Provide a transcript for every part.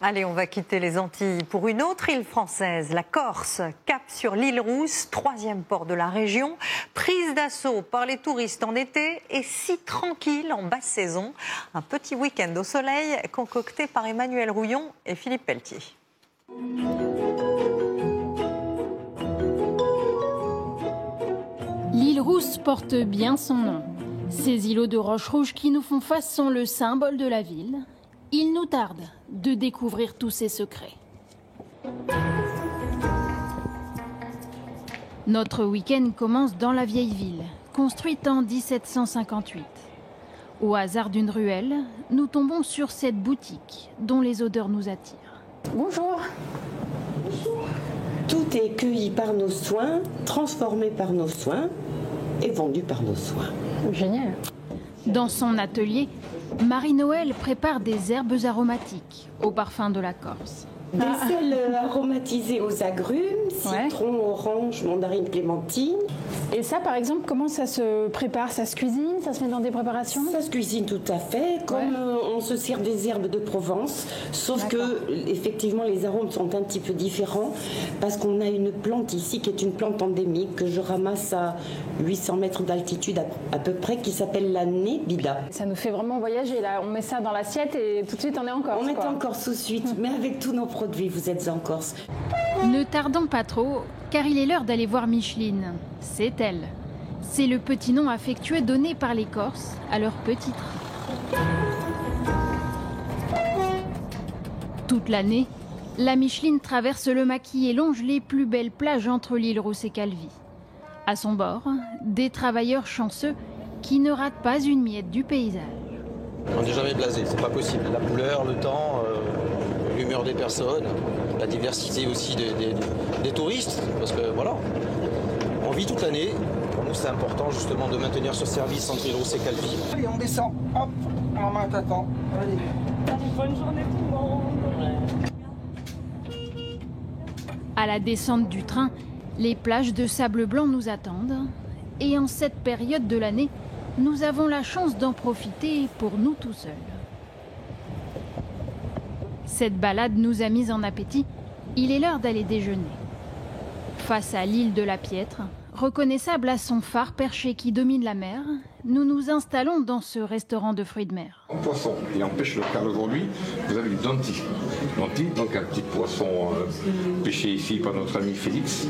Allez, on va quitter les Antilles pour une autre île française, la Corse. Cap sur l'île Rousse, 3e port de la région, prise d'assaut par les touristes en été et si tranquille en basse saison. Un petit week-end au soleil concocté par Emmanuel Rouillon et Philippe Pelletier. L'île Rousse porte bien son nom. Ces îlots de roches rouges qui nous font face sont le symbole de la ville. Il nous tarde de découvrir tous ses secrets. Notre week-end commence dans la vieille ville, construite en 1758. Au hasard d'une ruelle, nous tombons sur cette boutique dont les odeurs nous attirent. Bonjour. Bonjour. Tout est cueilli par nos soins, transformé par nos soins et vendu par nos soins. Génial. Dans son atelier, Marie-Noël prépare des herbes aromatiques au parfum de la Corse. Des sels aromatisés aux agrumes, citron, orange, mandarine, clémentine. Et ça, par exemple, comment ça se prépare? Ça se cuisine? Ça se met dans des préparations? Ça se cuisine tout à fait, comme on se sert des herbes de Provence, sauf que, effectivement, les arômes sont un petit peu différents, parce qu'on a une plante ici qui est une plante endémique que je ramasse à 800 mètres d'altitude à peu près, qui s'appelle la nébida. Ça nous fait vraiment voyager, là. On met ça dans l'assiette et tout de suite, on est en Corse. On est en Corse tout de suite, mais avec tous nos produits, vous êtes en Corse. Ne tardons pas trop, car il est l'heure d'aller voir Micheline. C'est elle. C'est le petit nom affectueux donné par les Corses à leur petit train. Toute l'année, la Micheline traverse le maquis et longe les plus belles plages entre l'île Rousse et Calvi. À son bord, des travailleurs chanceux qui ne ratent pas une miette du paysage. On n'est jamais blasé, c'est pas possible. La couleur, le temps, l'humeur des personnes, la diversité aussi des touristes, parce que voilà, on vit toute l'année. Pour nous, c'est important justement de maintenir ce service entre l'île Rousse et Calvi. Allez, on descend, hop, en main t'attend. Allez. Bonne journée tout le monde. À la descente du train, les plages de sable blanc nous attendent. Et en cette période de l'année, nous avons la chance d'en profiter pour nous tout seuls. Cette balade nous a mis en appétit. Il est l'heure d'aller déjeuner. Face à l'île de la Piètre, reconnaissable à son phare perché qui domine la mer, nous nous installons dans ce restaurant de fruits de mer. En poisson et en pêche locale aujourd'hui, vous avez du donti. Donti, donc un petit poisson pêché ici par notre ami Félix.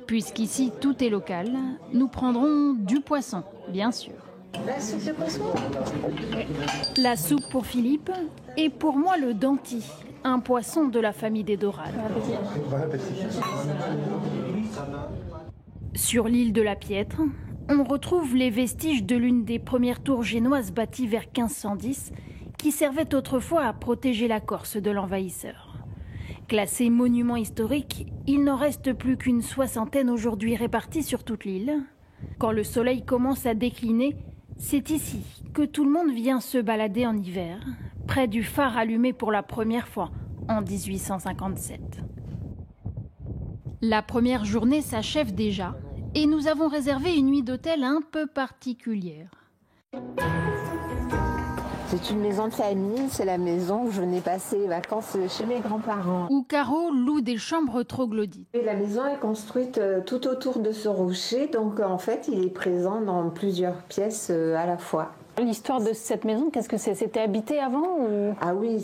Puisqu'ici tout est local, nous prendrons du poisson, bien sûr. La soupe de poisson? La soupe pour Philippe et pour moi le danti, un poisson de la famille des dorades. Bon appétit. Sur l'île de la Piètre, on retrouve les vestiges de l'une des premières tours génoises bâties vers 1510 qui servait autrefois à protéger la Corse de l'envahisseur. Classé monument historique, il n'en reste plus qu'une soixantaine aujourd'hui répartis sur toute l'île. Quand le soleil commence à décliner, c'est ici que tout le monde vient se balader en hiver, près du phare allumé pour la première fois en 1857. La première journée s'achève déjà et nous avons réservé une nuit d'hôtel un peu particulière. C'est une maison de famille, c'est la maison où je venais passer les vacances chez mes grands-parents. Où Caro loue des chambres troglodytes. Et la maison est construite tout autour de ce rocher, donc en fait il est présent dans plusieurs pièces à la fois. L'histoire de cette maison, qu'est-ce que c'est? C'était habité avant ou... Ah oui,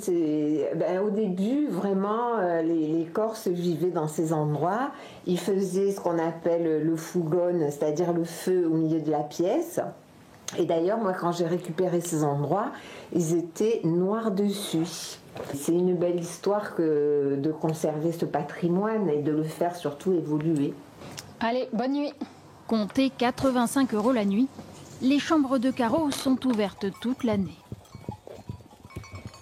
au début, vraiment, les Corses vivaient dans ces endroits. Ils faisaient ce qu'on appelle le fougone, c'est-à-dire le feu au milieu de la pièce. Et d'ailleurs, moi, quand j'ai récupéré ces endroits, ils étaient noirs dessus. C'est une belle histoire de conserver ce patrimoine et de le faire surtout évoluer. Allez, bonne nuit. Comptez 85 € la nuit. Les chambres de Caro sont ouvertes toute l'année.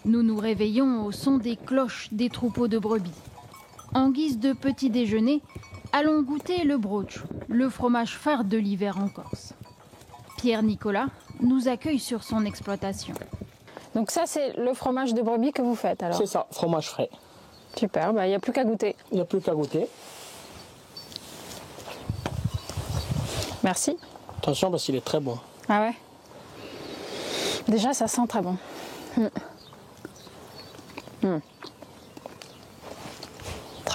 Nous nous réveillons au son des cloches des troupeaux de brebis. En guise de petit déjeuner, allons goûter le broch, le fromage phare de l'hiver en Corse. Pierre Nicolas nous accueille sur son exploitation. Donc ça, c'est le fromage de brebis que vous faites alors? C'est ça, fromage frais. Super, il n'y a plus qu'à goûter. Il n'y a plus qu'à goûter. Merci. Attention parce qu'il est très bon. Ah ouais? Déjà, ça sent très bon.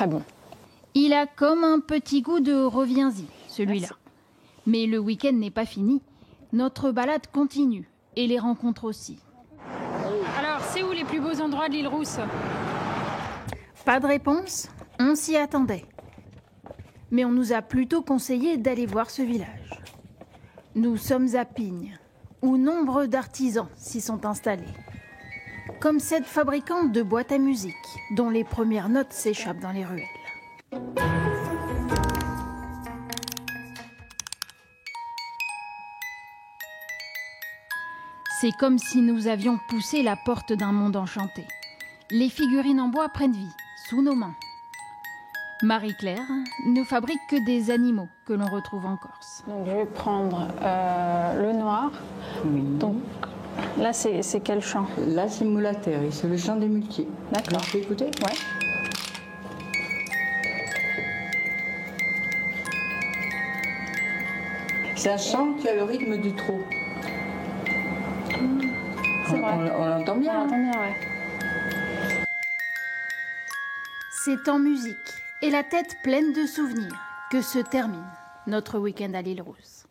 très bon. Il a comme un petit goût de reviens-y, celui-là. Mais le week-end n'est pas fini. Notre balade continue et les rencontres aussi. Alors, c'est où les plus beaux endroits de l'île Rousse? Pas de réponse, on s'y attendait. Mais on nous a plutôt conseillé d'aller voir ce village. Nous sommes à Pignes, où nombre d'artisans s'y sont installés. Comme cette fabricante de boîtes à musique, dont les premières notes s'échappent dans les ruelles. C'est comme si nous avions poussé la porte d'un monde enchanté. Les figurines en bois prennent vie, sous nos mains. Marie-Claire ne fabrique que des animaux que l'on retrouve en Corse. Donc, je vais prendre le noir. Oui. Donc, là, c'est quel chant? Là, c'est Mulatteri, c'est le chant des muletiers. D'accord. Tu peux écouter? Ouais. C'est un chant qui a le rythme du trot. C'est vrai. On l'entend bien. On l'entend bien, ouais. C'est en musique et la tête pleine de souvenirs que se termine notre week-end à l'île Rousse.